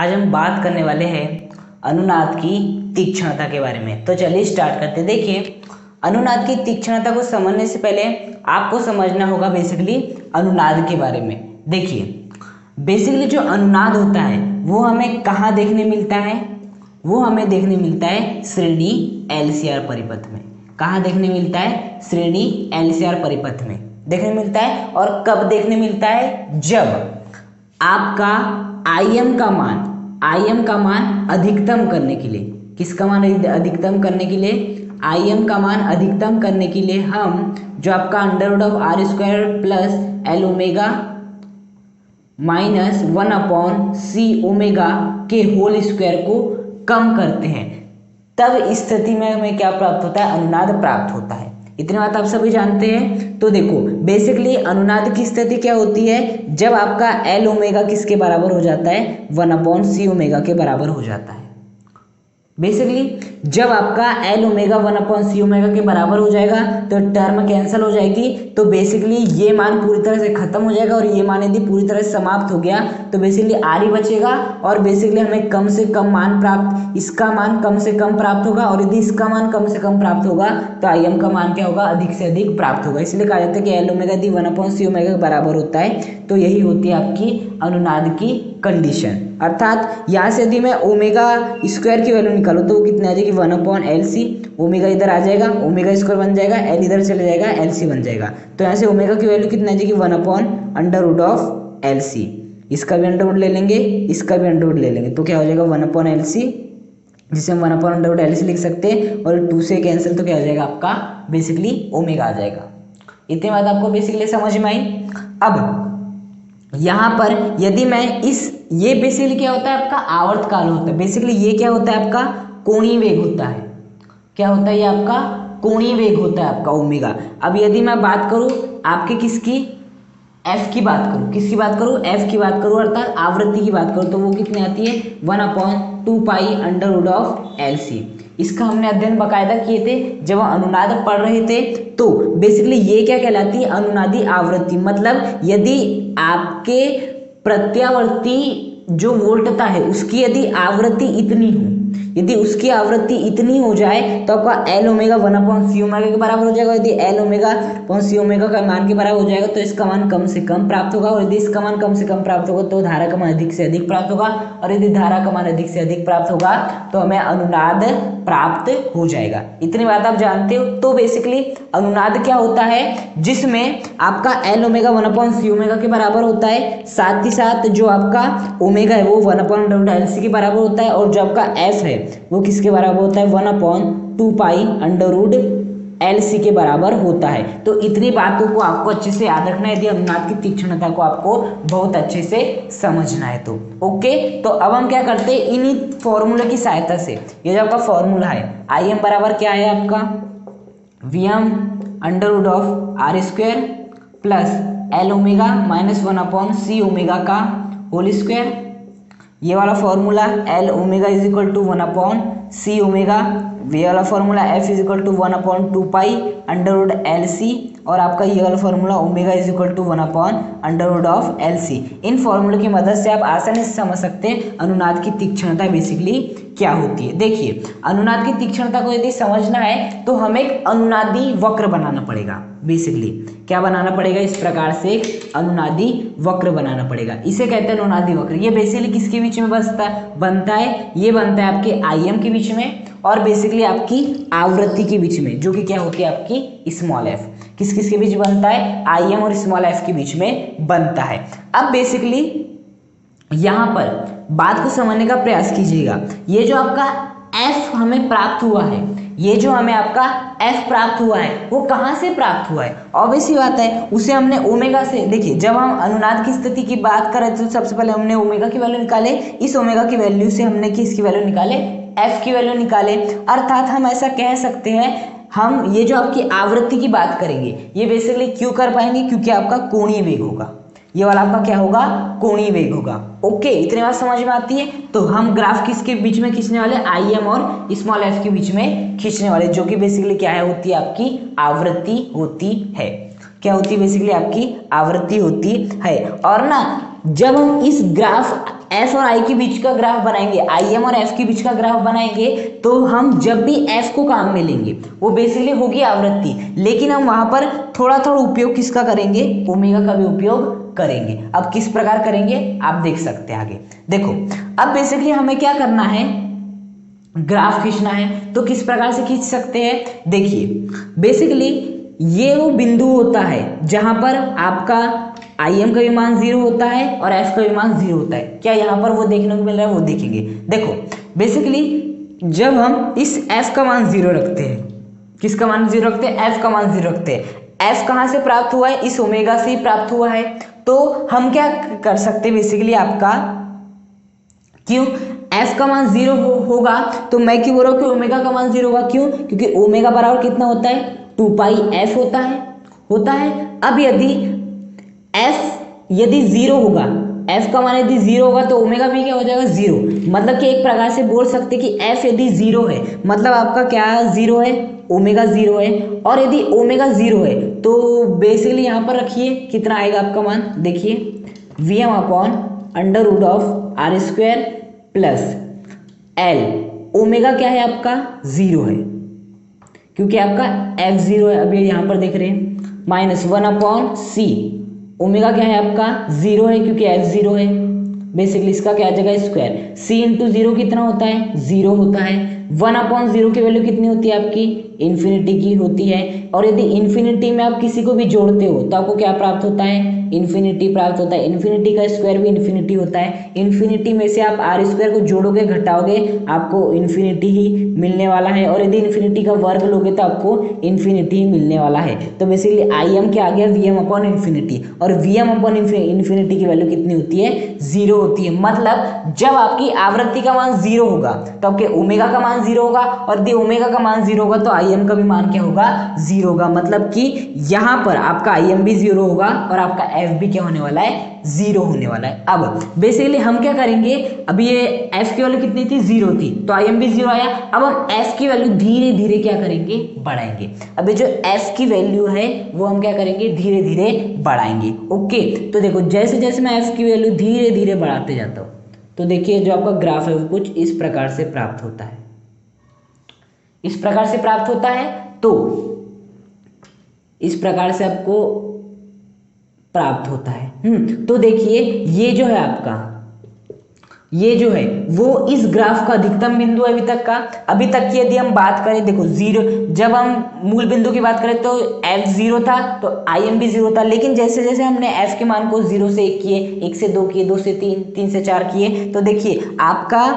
आज हम बात करने वाले हैं अनुनाद की तीक्ष्णता के बारे में। तो चलिए स्टार्ट करते हैं। देखिए, अनुनाद की तीक्ष्णता को समझने से पहले आपको समझना होगा बेसिकली अनुनाद के बारे में। देखिए, बेसिकली जो अनुनाद होता है वो हमें कहाँ देखने मिलता है? वो हमें देखने मिलता है श्रेणी LCR परिपथ में। कहाँ देखने मिलता है? श्रेणी LCR परिपथ में देखने मिलता है। और कब देखने मिलता है? जब आपका IM का मान अधिकतम करने के लिए, किसका मान अधिकतम करने के लिए? IM का मान अधिकतम करने के लिए हम जो आपका √R² plus L omega minus 1/C omega के होल स्क्वायर को कम करते हैं, तब स्थिति में हमें क्या प्राप्त होता है? अनुनाद प्राप्त होता है। इतनी बात आप सभी जानते हैं। तो देखो, बेसिकली अनुनाद की स्थिति क्या होती है? जब आपका L ओमेगा किसके बराबर हो जाता है? 1/C ओमेगा के बराबर हो जाता है। बेसिकली जब आपका L ओमेगा 1/C ओमेगा के बराबर हो जाएगा तो टर्म कैंसिल हो जाएगी। तो बेसिकली ये मान पूरी तरह से खत्म हो जाएगा और ये मान यदि पूरी तरह से समाप्त हो गया तो बेसिकली R ही बचेगा। और बेसिकली हमें कम से कम मान प्राप्त, इसका मान कम से कम प्राप्त होगा, और यदि इसका मान कम से कम प्राप्त होगा तो IM का मान क्या होगा? अधिक से अधिक प्राप्त होगा। इसलिए कहा जाता है कि L ओमेगा यदि 1/C ओमेगा के बराबर होता है तो यही होती है आपकी अनुनाद की कंडीशन। अर्थात यहाँ से यदि मैं ओमेगा स्क्वायर की वैल्यू निकालूँ तो वो कितनी आ जाएगी? 1/LC। ओमेगा इधर आ जाएगा, ओमेगा स्क्वायर बन जाएगा, L इधर चले जाएगा, LC बन जाएगा। तो यहाँ से ओमेगा की वैल्यू कितनी आ जाएगी? 1/√LC। इसका भी अंडर रूट ले लेंगे, इसका भी अंडर रूट ले लेंगे, तो क्या हो जाएगा? 1/LC, जिसे हम 1/√LC लिख सकते हैं। और 2 से कैंसिल तो क्या हो जाएगा? आपका बेसिकली ओमेगा आ जाएगा। इतनी बात आपको बेसिकली समझ में आई। अब यहाँ पर यदि मैं ये बेसिकली क्या होता है? आपका आवर्त काल होता है। बेसिकली ये क्या होता है? आपका कोणीय वेग होता है। क्या होता है? ये आपका कोणीय वेग होता है, आपका ओमेगा। अब यदि मैं बात करूँ आपके किसकी? F की बात करूँ, किसकी बात करूँ? F की बात करूँ, अर्थात आवृत्ति की बात करूँ, तो वो कितनी आती है? 1/2π√LC। इसका हमने अध्ययन बाकायदा किए थे जब हम अनुनाद पढ़ रहे थे। तो बेसिकली ये क्या कहलाती है? अनुनादी आवृत्ति। मतलब यदि आपके प्रत्यावर्ती जो वोल्टता है उसकी यदि आवृत्ति इतनी हो, यदि उसकी आवृत्ति इतनी हो जाए तो आपका L ओमेगा 1/C ओमेगा के बराबर हो जाएगा। यदि L ओमेगा 1/C ओमेगा का मान के बराबर हो जाएगा तो इसका मान कम से कम प्राप्त होगा। और यदि इसका मान कम से कम प्राप्त होगा तो धारा का मान अधिक से अधिक प्राप्त होगा। और यदि धारा का मान अधिक से अधिक प्राप्त होगा तो हमें अनुनाद प्राप्त हो जाएगा। इतनी बात आप जानते हो। तो बेसिकली अनुनाद क्या होता है? जिसमें आपका L ओमेगा 1/C ओमेगा के बराबर होता है, साथ ही साथ जो आपका ओमेगा है वो 1/LC के बराबर होता है, और जो आपका F है वो किसके बराबर होता है? 1/2π√LC के बराबर होता है। तो इतनी बातों को आपको अच्छे से याद रखना है यदि अनुनाद की तीक्ष्णता को आपको बहुत अच्छे से समझना है तो। ओके, तो अब हम क्या करते हैं? इन्हीं फॉर्मूले की सहायता से, ये जो आपका फॉर्मूला है IM बराबर क्या है आपका? Vm√R² plus L omega minus 1/C omega का होल स्क्वायर। ये वाला formula L omega is equal to 1/C omega, ये वाला formula F is equal to 1/2π√LC, और आपका ये वाला फॉर्मूला omega is equal to 1/√LC। इन फॉर्मूले की मदद से आप आसानी से समझ सकते हैं अनुनाद की तीक्ष्णता बेसिकली क्या होती है। देखिए, अनुनाद की तीक्ष्णता को यदि समझना है तो हमें एक अनुनादी वक्र बनाना पड़ेगा। बेसिकली क्या बनाना पड़ेगा? इस प्रकार से एक अनुनादी वक्र बनाना पड़ेगा। इसे कहते हैं अनुनादी वक्र। ये बेसिकली किसके बीच में बनता है? ये बनता है आपके IM के बीच में और बेसिकली आपकी आवृत्ति के बीच में, जो कि क्या होती है? आपकी स्मॉल f। किस किस के बीच बनता है? IM और स्मॉल f के बीच में बनता है। अब बेसिकली यहाँ पर बात को समझने का प्रयास कीजिएगा। ये जो आपका F हमें प्राप्त हुआ है, ये जो हमें आपका F प्राप्त हुआ है वो कहाँ से प्राप्त हुआ है? ऑब्वियस सी बात है, उसे हमने ओमेगा से। देखिए, जब हम अनुनाद की स्थिति की बात करें तो सबसे पहले हमने ओमेगा की वैल्यू निकाले। इस ओमेगा की वैल्यू से हमने किसकी वैल्यू निकाले? F की वैल्यू निकाले। अर्थात हम ऐसा कह सकते हैं, हम ये जो आपकी आवृत्ति की बात करेंगे ये बेसिकली क्यों कर पाएंगे? क्योंकि आपका कोणीय वेग होगा। ये वाला आपका क्या होगा? कोणीय वेग होगा। ओके, इतनी बात समझ में आती है। तो हम ग्राफ किसके बीच में खींचने वाले? IM और स्मॉल f के बीच में खींचने वाले, जो कि बेसिकली क्या है? होती है आपकी आवृत्ति होती है। क्या होती है? बेसिकली आपकी आवृत्ति होती है। और ना, जब हम इस ग्राफ एफ और आई के बीच का ग्राफ बनाएंगे, आई एम और एफ के बीच का ग्राफ बनाएंगे, तो हम जब भी एफ को काम में लेंगे वो बेसिकली होगी आवृत्ति, लेकिन हम वहां पर थोड़ा थोड़ा उपयोग किसका करेंगे, ओमेगा का भी उपयोग करेंगे। अब किस प्रकार करेंगे आप देख सकते हैं आगे। देखो अब बेसिकली हमें क्या करना है, ग्राफ खींचना है, तो किस प्रकार से खींच सकते हैं, देखिए बेसिकली ये वो बिंदु होता है जहां पर आपका आई एम का भी मान 0 होता है और एफ का भी मान 0 होता है। क्या यहाँ पर वो देखने को मिल रहा है, वो देखेंगे। देखो बेसिकली जब हम इस एफ का मान 0 रखते हैं, किसका मान 0 रखते हैं, एफ का मान 0 रखते हैं। एफ कहाँ से प्राप्त हुआ है, इस ओमेगा से ही प्राप्त हुआ है। तो हम क्या कर सकते हैं बेसिकली आपका, क्यों एफ का मान 0 होगा तो मैं क्यों बोल रहा हूँ कि ओमेगा का मान 0 होगा, क्यों, क्योंकि ओमेगा बराबर कितना होता है, 2 पाई एफ होता है। अब यदि एफ यदि 0 होगा, एफ का मान यदि 0 होगा तो ओमेगा भी क्या हो जाएगा, 0। मतलब कि एक प्रकार से बोल सकते कि एफ यदि 0 है मतलब आपका क्या 0 है, ओमेगा 0 है। और यदि ओमेगा 0 है तो बेसिकली यहाँ पर रखिए कितना आएगा आपका मान, देखिए Vm upon under root of R square plus L. Omega क्या है आपका 0 है क्योंकि आपका एफ 0 है, अभी यहाँ पर देख रहे हैं, माइनस 1 अपॉन सी। ओमेगा क्या है आपका 0 है क्योंकि एफ 0 है, बेसिकली इसका क्या आ जाएगा स्क्वायर। सी इंटू 0 कितना होता है, 0 होता है। 1 अपॉन 0 की वैल्यू कितनी होती है आपकी, इन्फिनिटी की होती है। और यदि इन्फिनिटी में आप किसी को भी जोड़ते हो तो आपको क्या प्राप्त होता है, इन्फिनिटी प्राप्त होता है। इन्फिनिटी का स्क्वायर भी इन्फिनिटी होता है। इन्फिनिटी में से आप आर स्क्वायर को जोड़ोगे घटाओगे आपको इन्फिनिटी ही मिलने वाला है, और यदि इन्फिनिटी का वर्ग लोगे तो आपको इन्फिनिटी ही मिलने वाला है। तो बेसिकली आई एम क्या आ गया, वी एम अपॉन इन्फिनिटी, और वी एम अपॉन इन्फिनिटी की वैल्यू कितनी होती है, 0 होती है। मतलब जब आपकी आवृत्ति का मान 0 होगा तो आपके ओमेगा का मान 0 होगा, और यदि ओमेगा का मान 0 होगा तो आई एम का भी मान क्या होगा, 0 होगा। मतलब कि यहाँ पर आपका आई एम भी 0 होगा और आपका एफ भी क्या होने वाला है, 0 होने वाला है। अब बेसिकली हम क्या करेंगे, अभी ये एफ की वैल्यू कितनी थी, 0 थी, तो आई एम भी 0 आया। अब हम एफ की वैल्यू धीरे धीरे क्या करेंगे, बढ़ाएंगे। अभी जो एफ की वैल्यू है वो हम क्या करेंगे, धीरे धीरे बढ़ाएंगे। ओके, तो देखो जैसे जैसे मैं एफ की वैल्यू धीरे धीरे बढ़ाते जाता हूँ तो देखिए जो आपका ग्राफ है वो कुछ इस प्रकार से प्राप्त होता है, इस प्रकार से प्राप्त होता है। तो इस प्रकार से आपको प्राप्त होता है। तो देखिए ये जो है आपका, ये जो है वो इस ग्राफ का अधिकतम बिंदु है अभी तक की यदि हम बात करें, देखो 0, जब हम मूल बिंदु की बात करें तो f 0 था तो आई एम भी 0 था। लेकिन जैसे जैसे हमने f के मान को 0 से 1 किए, 1 से 2 किए, 2 से 3, 3 से 4 किए, तो देखिए आपका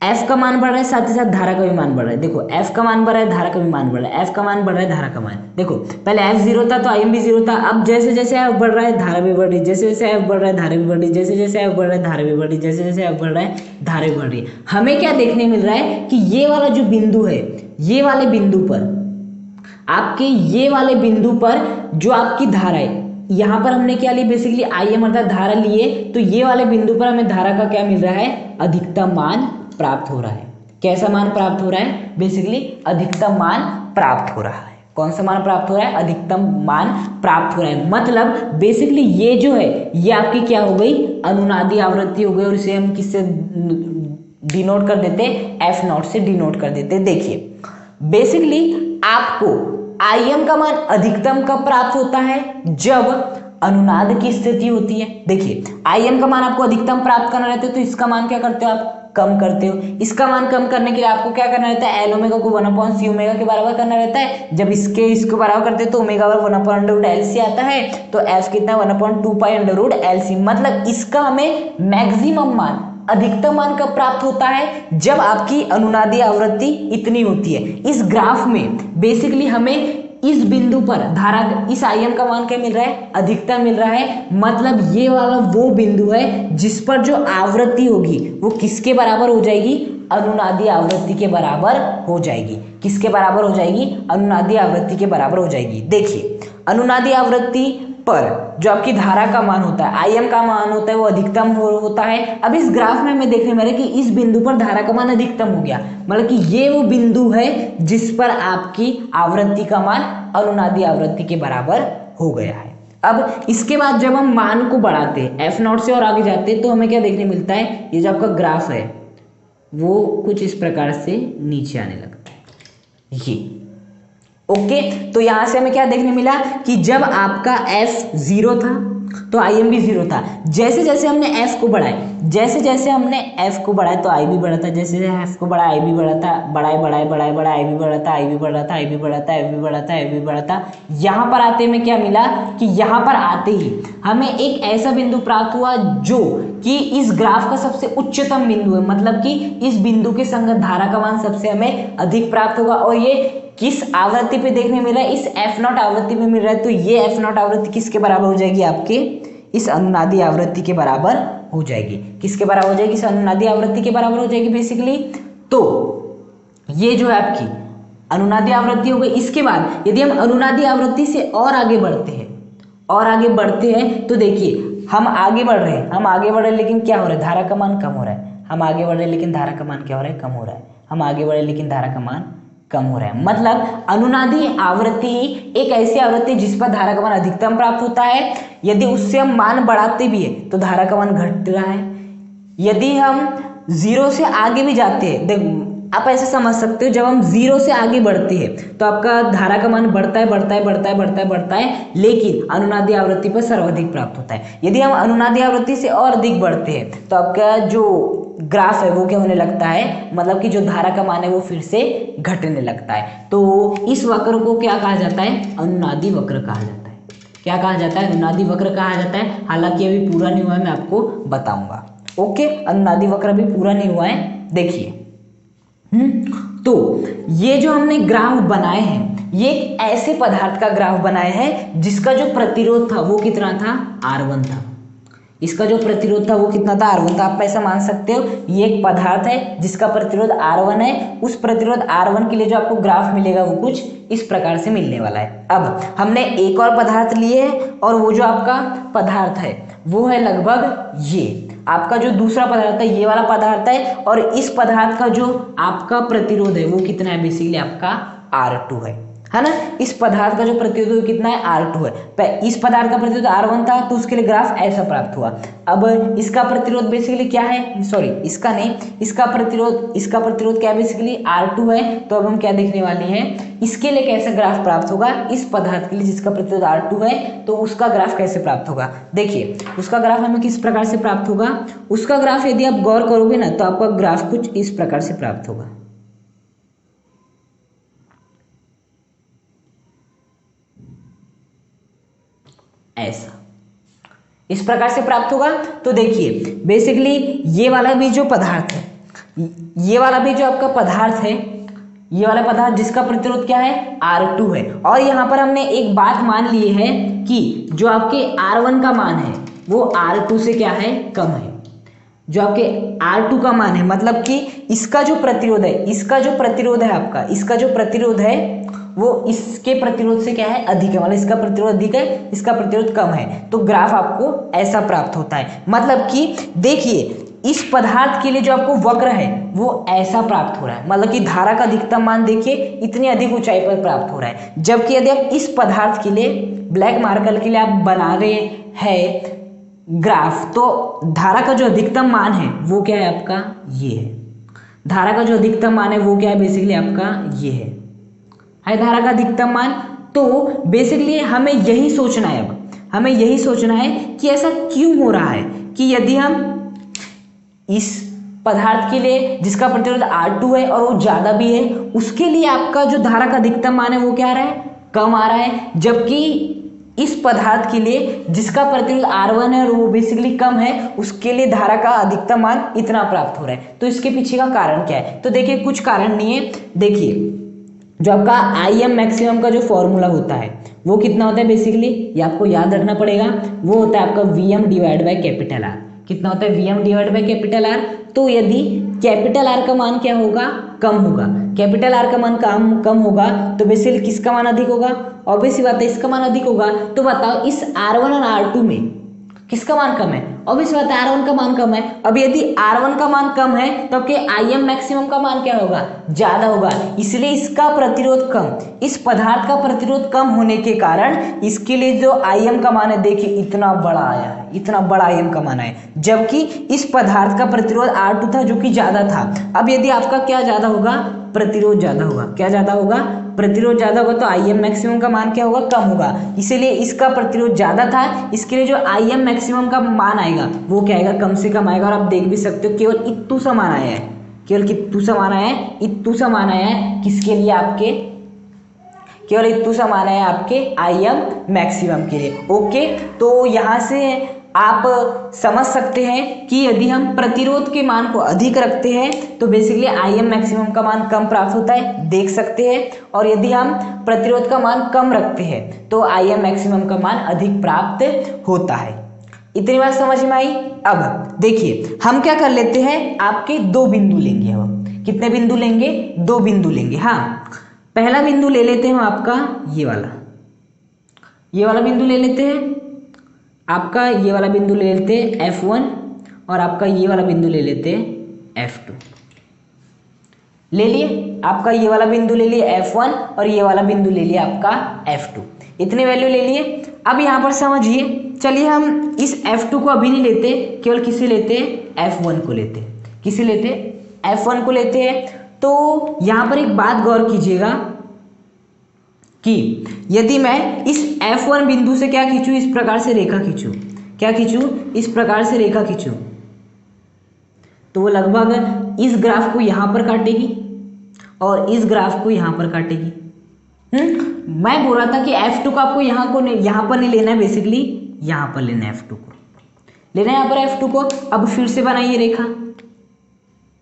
f का मान बढ़ रहा है, साथ ही साथ धारा का भी मान बढ़ रहा है। देखो f का मान बढ़ रहा है, धारा का भी मान बढ़ रहा है, f का मान बढ़ रहा है, धारा का मान। देखो पहले f 0 था तो आई एम भी 0 था। अब जैसे जैसे f बढ़ रहा है धारा भी बढ़ रही है, जैसे जैसे f बढ़ रहा है धारा भी बढ़ रही है, जैसे जैसे f बढ़ रहा है धारा भी बढ़ रही है, जैसे जैसे f बढ़ रहा है धारा भी बढ़ रही है। हमें क्या देखने मिल रहा है कि ये वाला जो बिंदु है, ये वाले बिंदु पर, आपके ये वाले बिंदु पर जो आपकी धारा है, यहाँ पर हमने क्या ली, बेसिकली आई एम अर्थात धारा लिए, तो ये वाले बिंदु पर हमें धारा का क्या मिल रहा है, अधिकतम मान प्राप्त हो रहा है। कैसा मान प्राप्त हो रहा है, बेसिकली अधिकतम मान प्राप्त हो रहा है। कौन सा मान प्राप्त हो रहा है, अधिकतम मान प्राप्त हो रहा है। मतलब बेसिकली ये जो है ये आपकी क्या हो गई, अनुनादी आवृत्ति हो गई, और इसे हम किससे डिनोट कर देते, एफ नॉट से डिनोट कर देते। देखिए बेसिकली आपको आई एम का मान अधिकतम कब प्राप्त होता है, जब अनुनाद की स्थिति होती है। देखिए आई एम का मान आपको अधिकतम प्राप्त करना रहता है तो इसका मान क्या करते हो आप, कम करते हो। इसका मान कम करने के लिए आपको क्या करना रहता है, एल ओमेगा को 1/c ओमेगा के बराबर करना रहता है। जब इसको बराबर करते हैं तो ओमेगा 1/√LC आता है, तो एफ कितना 1/2 पाई√LC। मतलब इसका हमें मैक्सिमम मान, अधिकतम मान कब प्राप्त होता है, जब आपकी अनुनादी आवृत्ति इतनी होती है। इस ग्राफ में बेसिकली हमें इस बिंदु पर धारा, इस आई एम का मान क्या मिल रहा है, अधिकतम मिल रहा है। मतलब ये वाला वो बिंदु है जिस पर जो आवृत्ति होगी वो किसके बराबर हो जाएगी, अनुनादी आवृत्ति के बराबर हो जाएगी। किसके बराबर हो जाएगी, अनुनादी आवृत्ति के बराबर हो जाएगी। देखिए अनुनादी आवृत्ति पर जो आपकी धारा का मान होता है, आई एम का मान होता है, वो अधिकतम होता है। अब इस ग्राफ में हमें देखने में कि इस बिंदु पर धारा का मान अधिकतम हो गया, मतलब कि ये वो बिंदु है जिस पर आपकी आवृत्ति का मान अनुनादी आवृत्ति के बराबर हो गया है। अब इसके बाद जब हम मान को बढ़ाते हैं F0 से और आगे जाते हैं तो हमें क्या देखने मिलता है, ये जो आपका ग्राफ है वो कुछ इस प्रकार से नीचे आने लगता है ये। ओके, तो यहां से हमें क्या देखने मिला कि जब आपका F 0 था तो Im भी 0 था। जैसे जैसे हमने F को बढ़ाए, जैसे जैसे हमने F को बढ़ाए तो I भी बढ़ा था, जैसे जैसे F को बढ़ाए I भी बढ़ा था, बढ़ाए बढ़ाए बढ़ाए बढ़ाए I भी बढ़ा था, I भी बढ़ा था, I भी बढ़ा था, I भी बढ़ा था, I भी बढ़ा था। यहाँ पर आते में क्या मिला कि यहाँ पर आते ही हमें एक ऐसा बिंदु प्राप्त हुआ जो कि इस ग्राफ का सबसे उच्चतम बिंदु है, मतलब कि इस बिंदु के संगत धारा का मान सबसे हमें अधिक प्राप्त होगा। और ये किस आवृत्ति पे देखने मिल रहा है, इस F0 आवृत्ति पे मिल रहा है। तो ये F0 आवृत्ति किसके बराबर हो जाएगी, आपके इस अनुनादी आवृत्ति के बराबर हो जाएगी। किसके बराबर हो जाएगी, इस अनुनादी आवृत्ति के बराबर हो जाएगी बेसिकली। तो ये जो है आपकी अनुनादी आवृत्ति हो गई। इसके बाद यदि हम अनुनादी आवृत्ति से और आगे बढ़ते हैं, और आगे बढ़ते हैं तो देखिए हम आगे बढ़ रहे हैं, हम आगे बढ़ रहे हैं, लेकिन क्या हो रहा है, धारा का मान कम हो रहा है। हम आगे बढ़ रहे हैं लेकिन धारा का मान क्या हो रहा है, कम हो रहा है। हम आगे बढ़े लेकिन धारा का मान कम हो रहा है। मतलब अनुनादी आवृत्ति एक ऐसी आवृत्ति जिस पर धारा का मान अधिकतम प्राप्त होता है। यदि उससे हम मान बढ़ाते भी है तो धारा का मान घट रहा है। यदि हम 0 से आगे भी जाते हैं, देख आप ऐसे समझ सकते हो, जब हम 0 से आगे बढ़ते हैं तो आपका धारा का मान बढ़ता है बढ़ता है बढ़ता है बढ़ता है बढ़ता है, लेकिन अनुनादी आवृत्ति पर सर्वाधिक प्राप्त होता है। यदि हम अनुनादी आवृत्ति से और अधिक बढ़ते हैं तो आपका जो ग्राफ है वो क्या होने लगता है, मतलब कि जो धारा का मान है वो फिर से घटने लगता है। तो इस वक्र को क्या कहा जाता है, अनुनादी वक्र कहा जाता है। क्या कहा जाता है, अनुनादी वक्र कहा जाता है। हालांकि अभी पूरा नहीं हुआ है, मैं आपको बताऊंगा। ओके, अनुनादी वक्र अभी पूरा नहीं हुआ है। देखिए तो ये जो हमने ग्राफ बनाए हैं, ये एक ऐसे पदार्थ का ग्राफ बनाए हैं जिसका जो प्रतिरोध था वो कितना था, R1 था। इसका जो प्रतिरोध था वो कितना था, R1 था। आप ऐसा मान सकते हो ये एक पदार्थ है जिसका प्रतिरोध R1 है। उस प्रतिरोध R1 के लिए जो आपको ग्राफ मिलेगा वो कुछ इस प्रकार से मिलने वाला है। अब हमने एक और पदार्थ लिए है और वो जो आपका पदार्थ है वो है लगभग ये आपका जो दूसरा पदार्थ है, ये वाला पदार्थ है। और इस पदार्थ का जो आपका प्रतिरोध है वो कितना है, बेसिकली आपका R2 है ना। इस पदार्थ का जो प्रतिरोध कितना है, R2 है। इस पदार्थ का प्रतिरोध R1 था तो उसके लिए ग्राफ ऐसा प्राप्त हुआ। अब इसका प्रतिरोध बेसिकली क्या है, सॉरी इसका नहीं, इसका प्रतिरोध क्या है, बेसिकली R2 है। तो अब हम क्या देखने वाले हैं, इसके लिए कैसा ग्राफ प्राप्त होगा, इस पदार्थ के लिए जिसका प्रतिरोध R2 है तो उसका ग्राफ कैसे प्राप्त होगा। देखिए उसका ग्राफ हमें किस प्रकार से प्राप्त होगा, उसका ग्राफ यदि आप गौर करोगे ना तो आपका ग्राफ कुछ इस प्रकार से प्राप्त होगा। ऐसा इस प्रकार से प्राप्त होगा। तो देखिए बेसिकली ये वाला भी जो पदार्थ है, ये वाला भी जो आपका पदार्थ है, ये वाला पदार्थ जिसका प्रतिरोध क्या है, R2 है। और यहाँ पर हमने एक बात मान ली है कि जो आपके R1 का मान है वो R2 से क्या है, कम है। जो आपके R2 का मान है मतलब कि इसका जो प्रतिरोध है, इसका जो प्रतिरोध है आपका, इसका जो प्रतिरोध है वो इसके प्रतिरोध से क्या है, अधिक है। मतलब इसका प्रतिरोध अधिक है, इसका प्रतिरोध कम है। तो ग्राफ आपको ऐसा प्राप्त होता है। मतलब कि देखिए इस पदार्थ के लिए जो आपको वक्र है वो ऐसा प्राप्त हो रहा है। मतलब कि धारा का अधिकतम मान देखिए इतनी अधिक ऊंचाई पर प्राप्त हो रहा है। जबकि यदि आप इस पदार्थ के लिए ब्लैक मार्कर के लिए आप बना रहे हैं ग्राफ, तो धारा का जो अधिकतम मान है वो क्या है आपका, ये है। धारा का जो अधिकतम मान है वो क्या है, बेसिकली आपका ये है धारा का अधिकतम मान। तो बेसिकली हमें यही सोचना है, अब हमें यही सोचना है कि ऐसा क्यों हो रहा है कि यदि हम इस पदार्थ के लिए जिसका प्रतिरोध R2 है और वो ज्यादा भी है, उसके लिए आपका जो धारा का अधिकतम मान है वो क्या आ रहा है, कम आ रहा है। जबकि इस पदार्थ के लिए जिसका प्रतिरोध R1 है और वो बेसिकली कम है, उसके लिए धारा का अधिकतम मान इतना प्राप्त हो रहा है। तो इसके पीछे का कारण क्या है, तो देखिए कुछ कारण नहीं है। देखिए जो आपका Im मैक्सिमम का जो फॉर्मूला होता है वो कितना होता है, बेसिकली ये आपको याद रखना पड़ेगा। वो होता है आपका Vm divide by capital R। कितना होता है, Vm divide by capital R। तो यदि कैपिटल R का मान क्या होगा, कम होगा, कैपिटल R का मान कम होगा तो बेसिकली किसका मान अधिक होगा, ऑब्वियस सी बात है इसका मान अधिक होगा। तो बताओ इस R1 और R2 में किसका मान कम है, अब इस बात R1 का मान कम है। अब यदि R1 का मान कम है तो आपके Im मैक्सिमम का मान क्या होगा, ज्यादा होगा, इसलिए इसका प्रतिरोध कम, इस पदार्थ का प्रतिरोध कम होने के कारण इसके लिए जो Im का मान है देखिए इतना बड़ा आया है, इतना बड़ा Im का मान है, जबकि इस पदार्थ का प्रतिरोध R2 था जो कि ज्यादा था। अब यदि आपका क्या ज्यादा होगा, प्रतिरोध ज्यादा होगा, क्या ज्यादा होगा, प्रतिरोध ज्यादा होगा, तो Im मैक्सिमम का मान क्या होगा, कम होगा, इसीलिए इसका प्रतिरोध ज्यादा था, इसके लिए जो Im मैक्सिमम का मान आएगा वो क्या आएगा, कम से कम आएगा। और आप देख भी सकते हो केवल इतू सा मान आया है, केवल कितू सा मान आया है, इतू सा मान आया है, किसके लिए, आपके केवल इतू सा मान आया है आपके Im मैक्सिमम के लिए। ओके, तो यहाँ से आप समझ सकते हैं कि यदि हम प्रतिरोध के मान को अधिक रखते हैं तो बेसिकली Im मैक्सिमम का मान कम प्राप्त होता है, देख सकते हैं, और यदि हम प्रतिरोध का मान कम रखते हैं तो Im मैक्सिमम का मान अधिक प्राप्त होता है। इतनी बात समझ में आई। अब देखिए हम क्या कर लेते हैं, आपके दो बिंदु लेंगे, हम कितने बिंदु लेंगे, दो बिंदु लेंगे। हाँ, पहला बिंदु ले लेते हैं आपका ये वाला बिंदु ले लेते हैं, आपका ये वाला बिंदु ले लेते हैं F1, और आपका ये वाला बिंदु ले लेते हैं F2। ले लिए, आपका ये वाला बिंदु ले लिए F1 और ये वाला बिंदु ले लिया आपका F2, इतने वैल्यू ले लिए। अब यहाँ पर समझिए, चलिए हम इस F2 को अभी नहीं लेते, केवल किसे लेते हैं, F1 को लेते हैं, किसे लेते हैं, F1 को लेते हैं। तो यहाँ पर एक बात गौर कीजिएगा कि यदि मैं इस F1 बिंदु से क्या खींचूं, इस प्रकार से रेखा खींचूं, क्या खींचूं, इस प्रकार से रेखा खींचूं, तो वो लगभग इस ग्राफ को यहां पर काटेगी और इस ग्राफ को यहां पर काटेगी। मैं बोल रहा था कि F2 को आपको यहां पर नहीं लेना है, बेसिकली यहां पर लेना है, F2 को लेना है, यहां पर F2 को। अब फिर से बनाइए रेखा,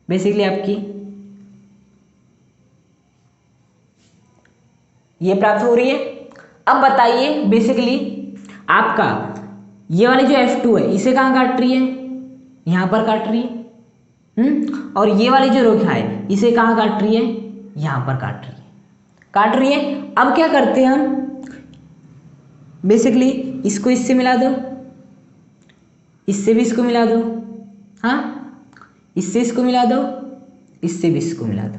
बेसिकली आपकी ये प्राप्त हो रही है। अब बताइए बेसिकली आपका ये वाली जो F2 है इसे कहाँ काट रही है, यहां पर काट रही है, और ये वाली जो रेखा है इसे कहाँ काट रही है, यहां पर काट रही है। अब क्या करते हैं हम, बेसिकली इसको इससे मिला दो, इससे भी इसको मिला दो, हाँ, इससे इसको मिला दो, इससे भी इसको मिला दो,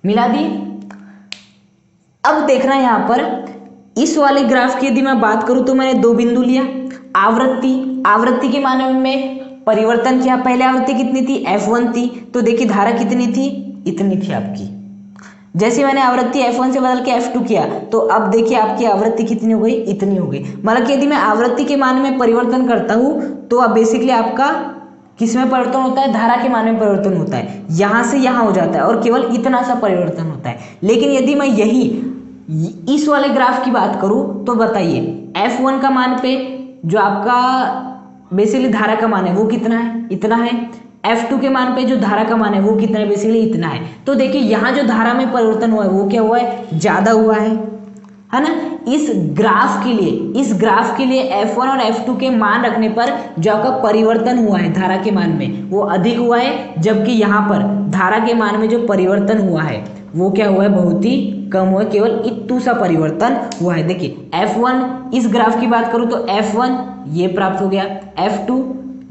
मिला दी। अब देखना यहां पर इस वाले ग्राफ की यदि मैं बात करूं तो मैंने दो बिंदु लिया, आवृत्ति के मान में परिवर्तन किया। पहले आवृत्ति कितनी थी, F1 थी, तो देखिए धारा कितनी थी, इतनी थी आपकी। जैसे मैंने आवृत्ति F1 से बदल के F2 किया तो अब देखिए आपकी आवृत्ति कितनी हो गई, इतनी हो गई। मतलब कि यदि मैं आवृत्ति के मान में परिवर्तन करता हूं तो अब बेसिकली आपका किस में परिवर्तन होता है, धारा के मान में परिवर्तन होता है, यहां से यहां हो जाता है और केवल इतना सा परिवर्तन होता है। लेकिन यदि मैं यही इस वाले ग्राफ की बात करूं तो बताइए F1 का मान पे जो आपका बेसिकली धारा का मान है वो कितना है, इतना है। F2 के मान पे जो धारा का मान है वो कितना है, बेसिकली इतना है। तो देखिए यहाँ जो धारा में परिवर्तन हुआ है वो क्या हुआ है, ज्यादा हुआ है ना। इस ग्राफ के लिए F1 और F2 के मान रखने पर जो आपका परिवर्तन हुआ है धारा के मान में वो अधिक हुआ है, जबकि यहाँ पर धारा के मान में जो परिवर्तन हुआ है वो क्या हुआ है, बहुत ही कम हुआ है, केवल इतू सा परिवर्तन हुआ है। देखिए F1 इस ग्राफ की बात करूं तो F1 ये प्राप्त हो गया, F2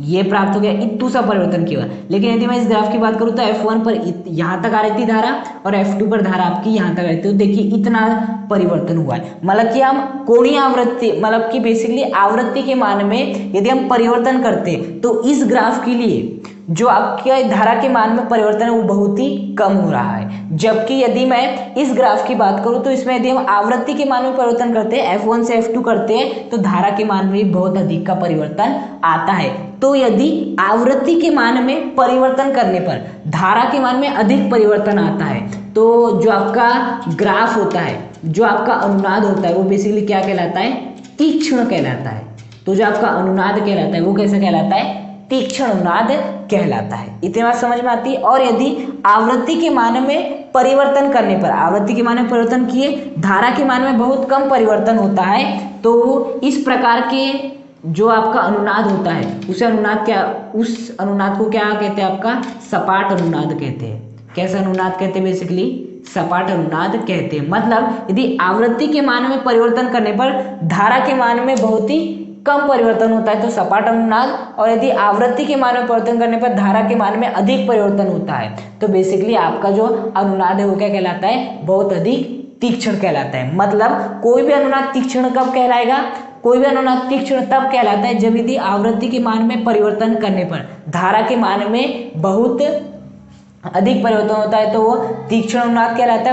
ये प्राप्त हो गया, इतू सा परिवर्तन केवल। लेकिन यदि मैं इस ग्राफ की बात करूं तो F1 पर यहां तक आ रही थी धारा और F2 पर धारा आपकी यहां तक आ रही थी। तो देखिए इतना परिवर्तन हुआ है। मतलब कि हम कोणीय आवृत्ति, मतलब कि बेसिकली आवृत्ति के मान में यदि हम परिवर्तन करते तो इस ग्राफ के लिए जो आपके धारा के मान में परिवर्तन है वो बहुत ही कम हो रहा है। जबकि यदि मैं इस ग्राफ की बात करूं तो इसमें यदि हम आवृत्ति के मान में परिवर्तन करते हैं, F1 से F2 करते हैं, तो धारा के मान में बहुत अधिक का परिवर्तन आता है। तो यदि आवृत्ति के मान में परिवर्तन करने पर धारा के मान में अधिक परिवर्तन आता है तो जो आपका ग्राफ होता है, जो आपका अनुनाद होता है वो बेसिकली क्या कहलाता है, तीक्ष्ण कहलाता है। तो जो आपका अनुनाद कहलाता है वो कैसा कहलाता है, तीक्ष्ण अनुनाद कहलाता है। इतनी बात समझ में आती है। और यदि आवृत्ति के मान में परिवर्तन करने पर, आवृत्ति के मान में परिवर्तन किए, धारा के मान में बहुत कम परिवर्तन होता है, तो इस प्रकार के जो आपका अनुनाद होता है उस अनुनाद को क्या कहते हैं, आपका सपाट अनुनाद कहते हैं। कैसा अनुनाद कहते हैं, बेसिकली सपाट अनुनाद कहते हैं। मतलब यदि आवृत्ति के मान में परिवर्तन करने पर धारा के मान में बहुत ही कम परिवर्तन होता है तो सपाट अनुनाद, और यदि आवृत्ति के मान में परिवर्तन करने पर धारा के मान में अधिक परिवर्तन होता है तो बेसिकली आपका जो अनुनाद है वो क्या कहलाता है, बहुत अधिक तीक्ष्ण कहलाता है। मतलब कोई भी अनुनाद तीक्ष्ण कब कहलाएगा, कोई भी अनुनाद तीक्ष्ण तब कहलाता है जब यदि आवृत्ति के मान में परिवर्तन करने पर धारा के मान में बहुत अधिक परिवर्तन होता है तो वो तीक्ष्ण अनुनाद कहलाता है,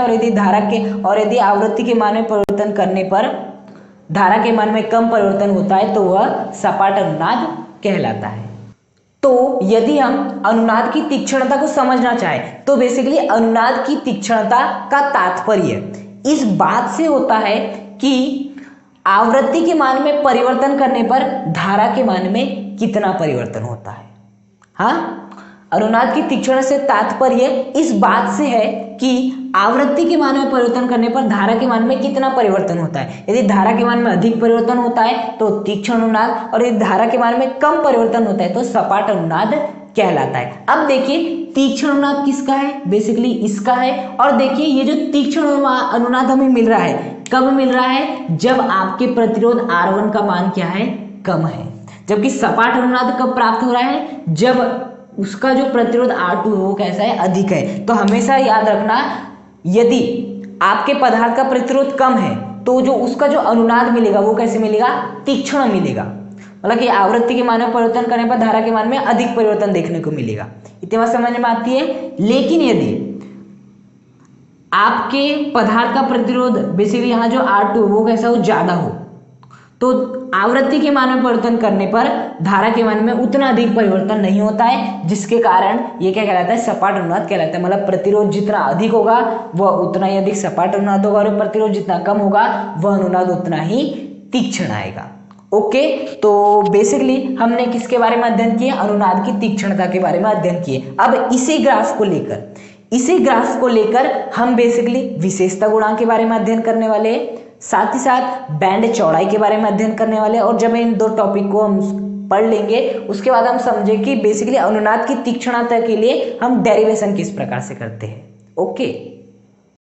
और यदि आवृत्ति के मान में परिवर्तन करने पर धारा के मान में कम परिवर्तन होता है तो वह सपाट अनुनाद कहलाता है। तो यदि हम अनुनाद की तीक्ष्णता को समझना चाहें तो बेसिकली अनुनाद की तीक्ष्णता का तात्पर्य इस बात से होता है कि आवृत्ति के मान में परिवर्तन करने पर धारा के मान में कितना परिवर्तन होता है। हाँ, अनुनाद की तीक्ष्णता से तात्पर्य इस बात से है कि आवृत्ति के मान में परिवर्तन करने पर धारा के मान में कितना परिवर्तन होता है। यदि धारा के मान में अधिक परिवर्तन होता है तो तीक्ष्ण अनुनाद, और यदि धारा के मान में कम परिवर्तन होता है तो सपाट अनुनाद कहलाता है। अब देखिए तीक्ष्ण अनुनाद किसका है, बेसिकली इसका है। और देखिए ये जो तीक्ष्ण अनुनाद हमें मिल रहा है कब मिल रहा है, जब आपके प्रतिरोध R1 का मान क्या है, कम है। जबकि सपाट अनुनाद कब प्राप्त हो रहा है, जब उसका जो प्रतिरोध R2 है वो कैसा है, अधिक है। तो हमेशा याद रखना यदि आपके पदार्थ का प्रतिरोध कम है तो जो उसका जो अनुनाद मिलेगा वो कैसे मिलेगा, तीक्ष्ण मिलेगा। मतलब कि आवृत्ति के मान में परिवर्तन करने पर धारा के मान में अधिक परिवर्तन देखने को मिलेगा। इतनी बात समझ में आती है। लेकिन यदि आपके पदार्थ का प्रतिरोध बेसिकली यहाँ जो R2 वो कैसा हो, ज्यादा हो, तो आवृत्ति के मान में परिवर्तन करने पर धारा के मान में उतना अधिक परिवर्तन नहीं होता है, जिसके कारण ये क्या कहलाता है, सपाट अनुनाद कहलाता है। मतलब प्रतिरोध जितना अधिक होगा वह उतना ही अधिक सपाट अनुनाद होगा, और प्रतिरोध जितना कम होगा वह अनुनाद उतना ही तीक्ष्ण आएगा। ओके, तो बेसिकली हमने किसके बारे में अध्ययन किया, अनुनाद की तीक्ष्णता के बारे में अध्ययन किए। अब इसी ग्राफ को लेकर हम बेसिकली विशेषता गुणांक के बारे में अध्ययन करने वाले हैं, साथ ही साथ बैंड चौड़ाई के बारे में अध्ययन करने वाले। और जब इन दो टॉपिक को हम पढ़ लेंगे उसके बाद हम समझे कि बेसिकली अनुनाद की तीक्ष्णता के लिए हम डेरिवेशन किस प्रकार से करते हैं। ओके।